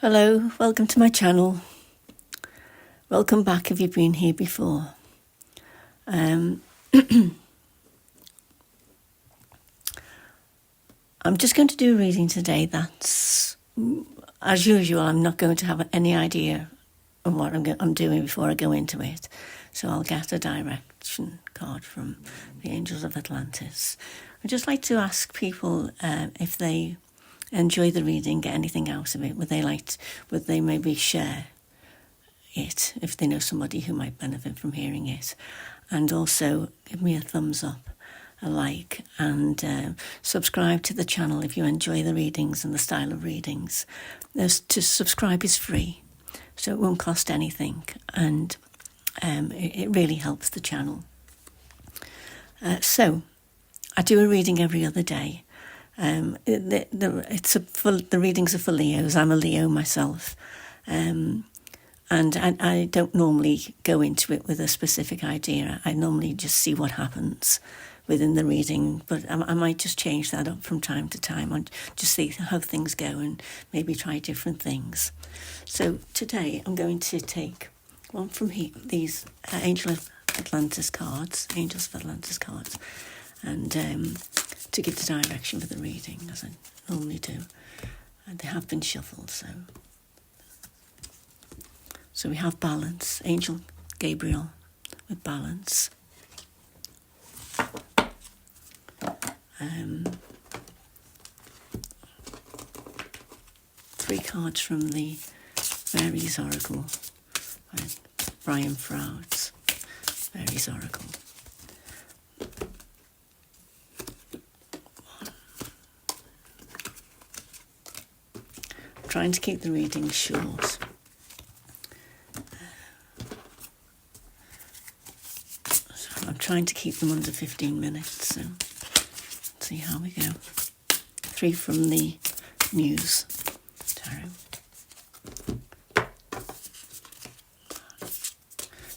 Hello, welcome to my channel. Welcome back if you've been here before. I'm just going to do a reading today that's, as usual, I'm not going to have any idea of what I'm doing before I go into it. So I'll get a direction card from the Angels of Atlantis. I'd just like to ask people if they enjoy the reading, get anything out of it, would they maybe share it if they know somebody who might benefit from hearing it, and also give me a thumbs up, a like, and subscribe to the channel if you enjoy the readings and the style of readings. To subscribe is free, so it won't cost anything, and it really helps the channel. So I do a reading every other day. The readings are for Leos. I'm a Leo myself, and I don't normally go into it with a specific idea. I normally just see what happens within the reading, but I might just change that up from time to time and just see how things go and maybe try different things. So today I'm going to take one from these Angels of Atlantis cards, and to give the direction for the reading, as I normally do. And they have been shuffled, so we have balance, Angel Gabriel with balance. 3 cards from the Fairies Oracle by Brian Froude's Fairies Oracle. Trying to keep the reading short. So I'm trying to keep them under 15 minutes, so let's see how we go. 3 from the Muse Tarot.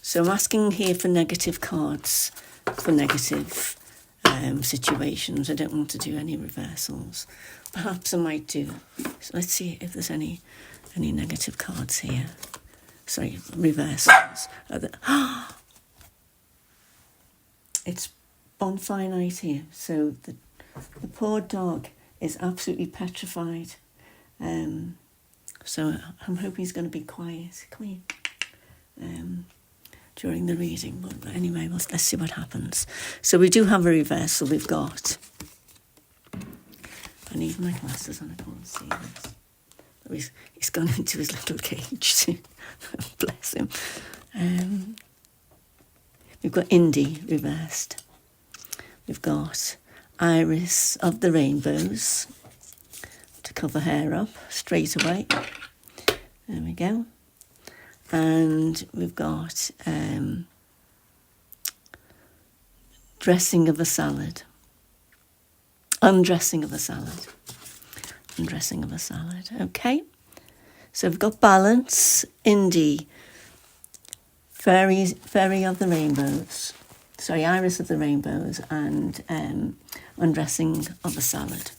So I'm asking here for negative cards, for negative situations. I don't want to do any reversals. Perhaps I might do. So let's see if there's any negative cards here. Sorry, reversals. It's bonfire night here. So the poor dog is absolutely petrified. So I'm hoping he's going to be quiet. Come here. During the reading, but anyway, let's see what happens. So we do have a reversal. We've got, I need my glasses and I can't see this. He's gone into his little cage. Bless him. We've got Indy reversed. We've got Iris of the Rainbows to cover hair up straight away. There we go. And we've got undressing of a salad. Okay. So we've got balance, Indy, Fairy of the Rainbows. Sorry, Iris of the Rainbows, and undressing of a salad.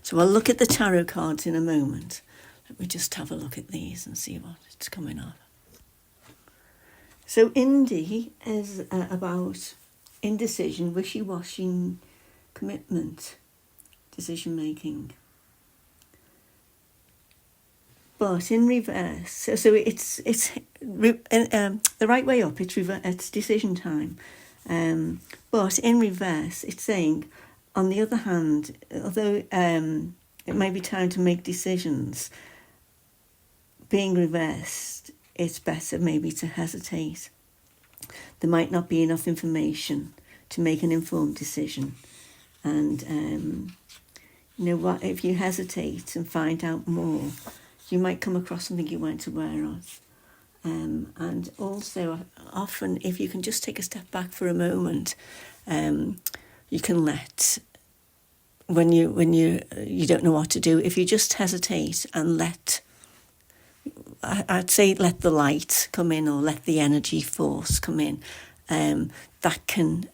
So I'll look at the tarot cards in a moment. Let me just have a look at these and see what it's coming up. So Indy is about indecision, wishy-washy, commitment, decision-making. But in reverse, so it's the right way up. It's decision time. But in reverse, it's saying, on the other hand, although it may be time to make decisions, being reversed, it's better maybe to hesitate. There might not be enough information to make an informed decision. And you know what, if you hesitate and find out more, you might come across something you weren't aware of. And also, often, if you can just take a step back for a moment, you can let, when you don't know what to do, if you just hesitate and I'd say let the light come in, or let the energy force come in, that can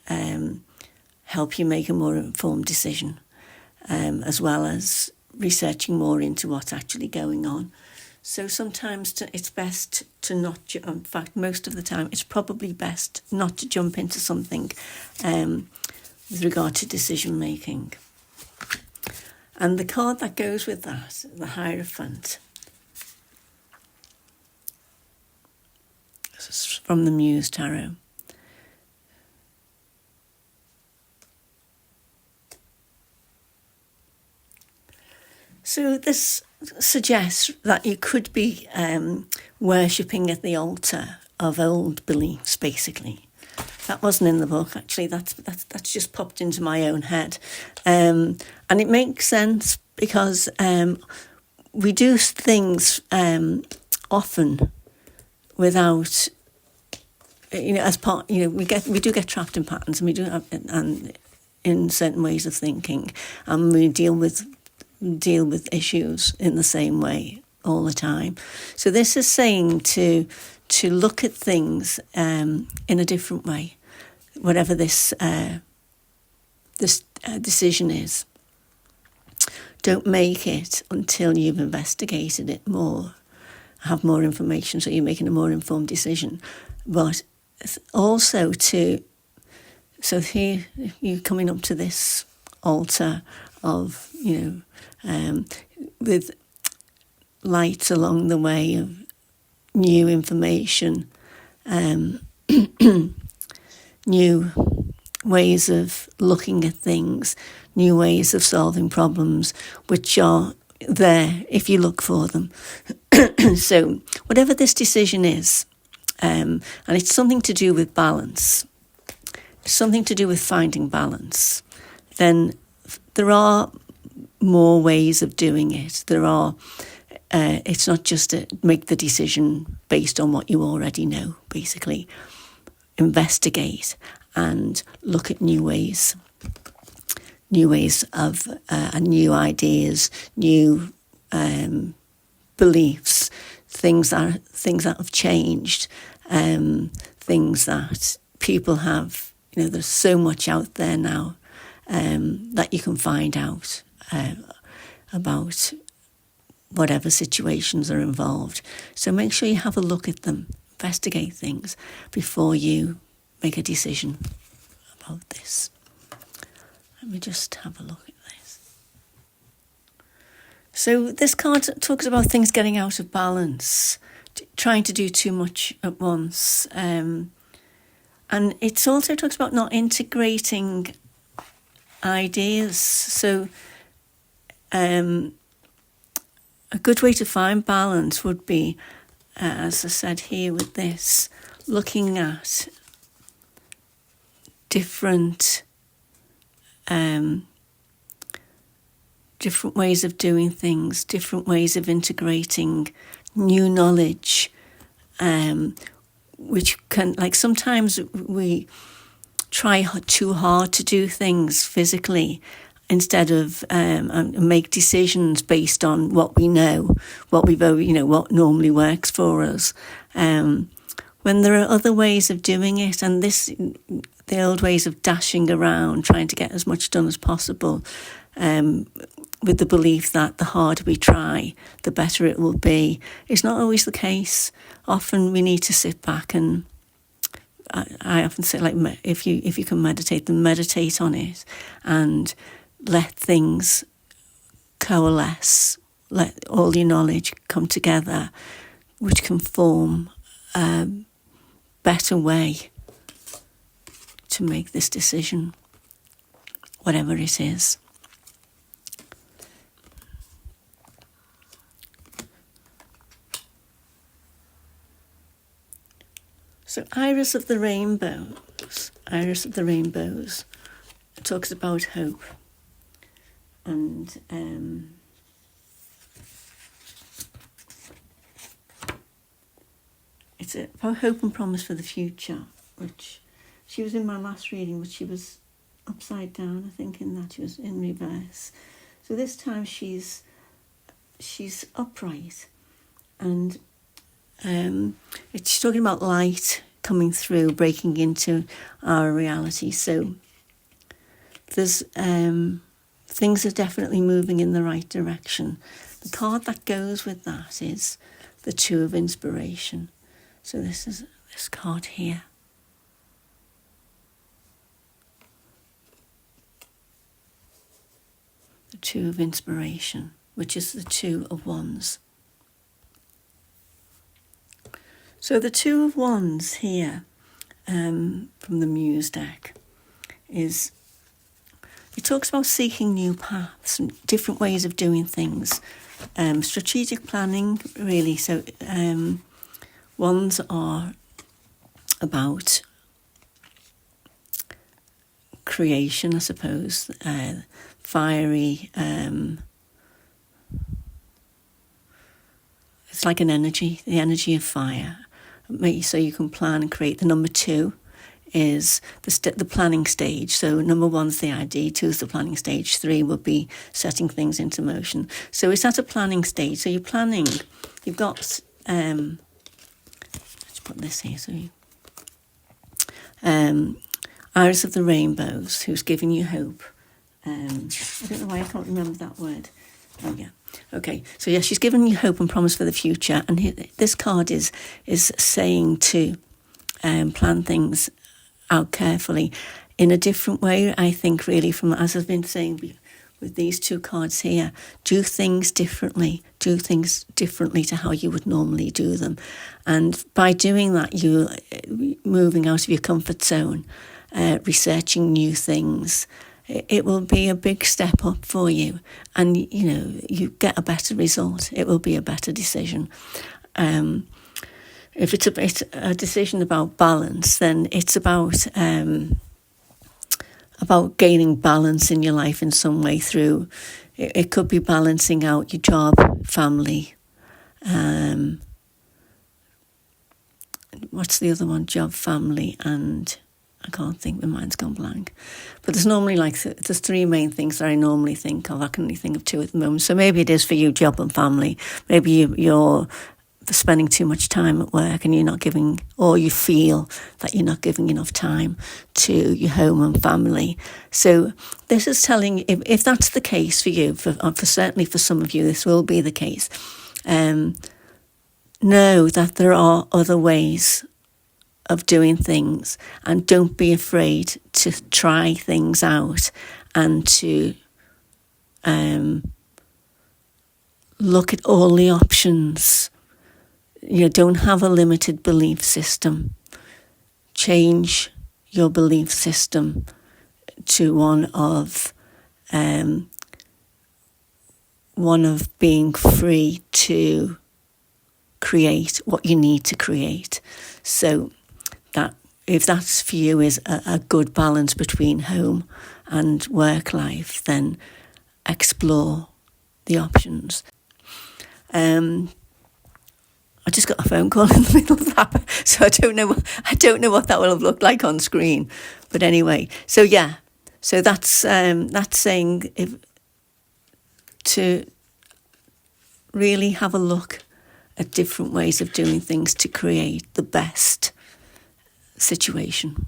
help you make a more informed decision, as well as researching more into what's actually going on. So sometimes it's best to not, in fact, most of the time, it's probably best not to jump into something with regard to decision making. And the card that goes with that, the Hierophant, this is from the Muse Tarot. So this suggests that you could be worshipping at the altar of old beliefs, basically. That wasn't in the book, actually. That's just popped into my own head. And it makes sense because we do things often without, as part, we do get trapped in patterns, and we do have, and in certain ways of thinking, and we deal with issues in the same way all the time. So this is saying to look at things in a different way, whatever this decision is. Don't make it until you've investigated it more, have more information, so you're making a more informed decision. But also so here you're coming up to this altar of, with lights along the way of new information, new ways of looking at things, new ways of solving problems, which are there if you look for them. So whatever this decision is, and it's something to do with balance, something to do with finding balance, then there are more ways of doing it. There are, it's not just to make the decision based on what you already know, basically. Investigate and look at new ways of, and new ideas, new beliefs, things that have changed, things that people have, there's so much out there now that you can find out about whatever situations are involved. So make sure you have a look at them, investigate things before you make a decision about this. Let me just have a look at this. So this card talks about things getting out of balance, trying to do too much at once. And it also talks about not integrating ideas. So a good way to find balance would be, as I said here with this, looking at different ways of doing things, different ways of integrating new knowledge, which can, like, sometimes we try too hard to do things physically instead of make decisions based on what we know, what normally works for us. When there are other ways of doing it, and the old ways of dashing around, trying to get as much done as possible, with the belief that the harder we try, the better it will be, is not always the case. Often we need to sit back and, I often say, like, if you can meditate, then meditate on it and let things coalesce, let all your knowledge come together, which can form a better way to make this decision, whatever it is. So Iris of the Rainbows, it talks about hope. And it's about hope and promise for the future, which she was in my last reading, but she was upside down, I think, in that she was in reverse. So this time she's upright, and it's talking about light coming through, breaking into our reality. So there's things are definitely moving in the right direction. The card that goes with that is the Two of Inspiration. So this is this card here. The Two of Inspiration, which is the Two of Wands. So the Two of Wands here, from the Muse deck, it talks about seeking new paths and different ways of doing things. Strategic planning, really. So Wands are about creation, I suppose. Fiery. It's like an energy, the energy of fire. So you can plan and create. The number 2 is the planning stage. So number 1's the idea, 2 is the planning stage, 3 would be setting things into motion. So it's at a planning stage. So you're planning. You've got let's put this here. So Iris of the Rainbows, who's giving you hope. I don't know why I can't remember that word. Oh yeah. Okay. So yeah, she's giving you hope and promise for the future. And this card is saying to plan things out carefully in a different way. I think really, from as I've been saying with these 2 cards here, do things differently to how you would normally do them. And by doing that, you're moving out of your comfort zone, researching new things. It will be a big step up for you, and you get a better result. It will be a better decision. If it's a decision about balance, then it's about gaining balance in your life in some way through. It could be balancing out your job, family. What's the other one? Job, family, and I can't think. My mind's gone blank. But there's normally there's 3 main things that I normally think of. I can only think of 2 at the moment. So maybe it is for you, job and family. Maybe you're spending too much time at work and you're not giving, or you feel that you're not giving enough time to your home and family. So this is telling, if that's the case for you, for certainly for some of you, this will be the case. Know that there are other ways of doing things, and don't be afraid to try things out and to look at all the options. You don't have a limited belief system. Change your belief system to one of being free to create what you need to create. So that if that's for you is a good balance between home and work life, then explore the options. I just got a phone call in the middle of that, so I don't know what that will have looked like on screen. But anyway, so yeah, so that's saying to really have a look at different ways of doing things to create the best situation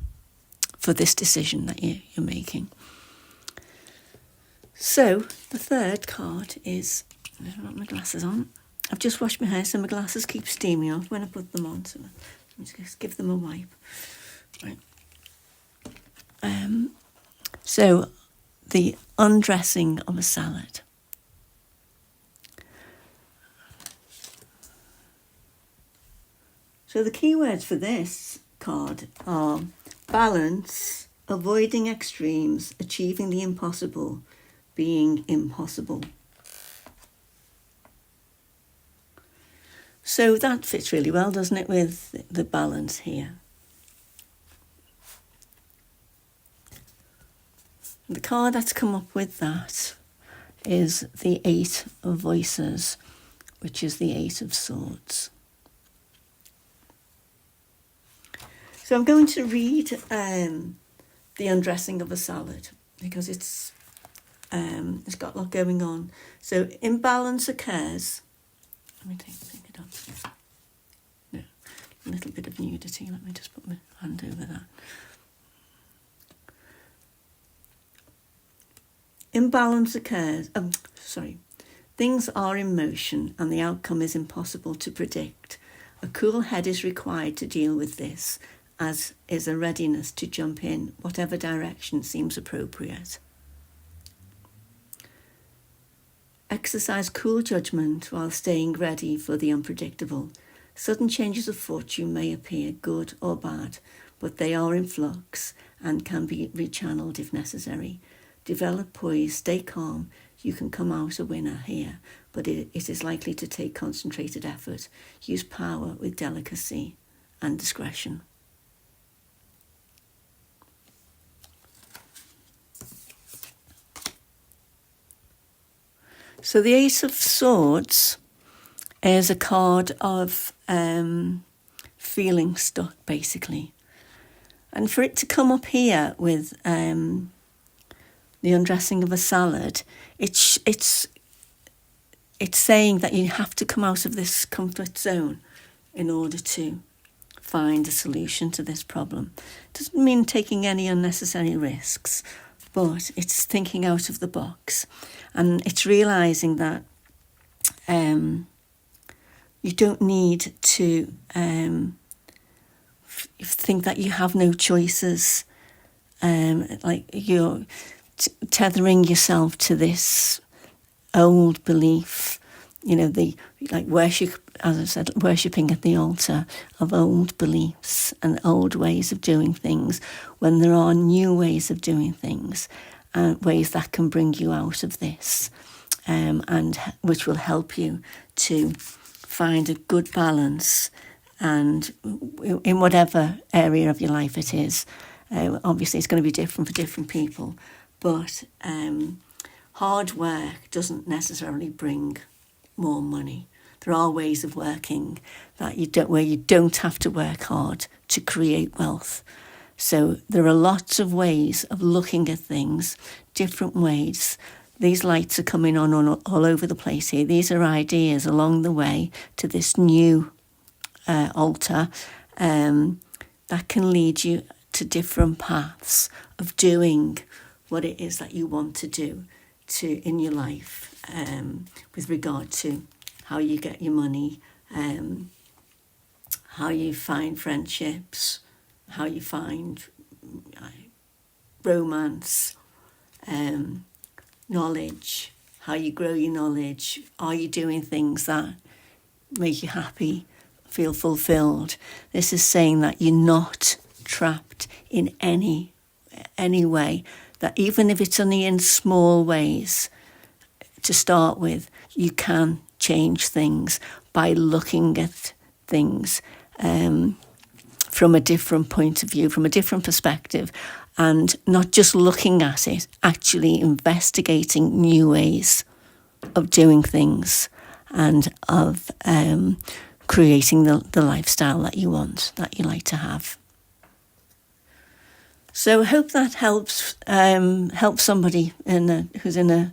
for this decision that you're making. So the third card is, I don't have my glasses on. I've just washed my hair, so my glasses keep steaming off when I put them on. So let me just give them a wipe. Right. So the undressing of a salad. So the key words for this card are balance, avoiding extremes, achieving the impossible, being impossible. So that fits really well, doesn't it, with the balance here. The card that's come up with that is the 8 of Voices, which is the 8 of Swords. So I'm going to read the undressing of a salad because it's got a lot going on. So imbalance occurs. Let me take it off. No, a little bit of nudity. Let me just put my hand over that. imbalance occurs. Things are in motion and the outcome is impossible to predict. A cool head is required to deal with this, as is a readiness to jump in whatever direction seems appropriate. Exercise cool judgment while staying ready for the unpredictable. Sudden changes of fortune may appear good or bad, but they are in flux and can be rechanneled if necessary. Develop poise, stay calm. You can come out a winner here, but it is likely to take concentrated effort. Use power with delicacy and discretion. So the Ace of Swords is a card of feeling stuck, basically. And for it to come up here with the undressing of a salad, it's saying that you have to come out of this comfort zone in order to find a solution to this problem. It doesn't mean taking any unnecessary risks, but it's thinking out of the box. And it's realising that you don't need to think that you have no choices, like you're tethering yourself to this old belief, worship, as I said, worshipping at the altar of old beliefs and old ways of doing things, when there are new ways of doing things, ways that can bring you out of this, and which will help you to find a good balance, and in whatever area of your life it is. Obviously, it's going to be different for different people, but hard work doesn't necessarily bring more money. There are ways of working where you don't have to work hard to create wealth. So there are lots of ways of looking at things, different ways. These lights are coming on all over the place here. These are ideas along the way to this new altar that can lead you to different paths of doing what it is that you want to do in your life, with regard to how you get your money, how you find friendships, how you find romance, knowledge, how you grow your knowledge. Are you doing things that make you happy, feel fulfilled? This is saying that you're not trapped in any way, that even if it's only in small ways to start with, you can change things by looking at things from a different point of view, from a different perspective, and not just looking at it, actually investigating new ways of doing things and of creating the lifestyle that you want, that you like to have. So I hope that helps somebody who's in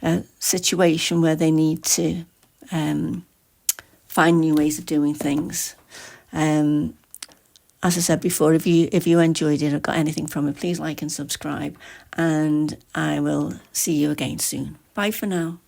a situation where they need to find new ways of doing things. As I said before, if you enjoyed it or got anything from it, please like and subscribe, and I will see you again soon. Bye for now.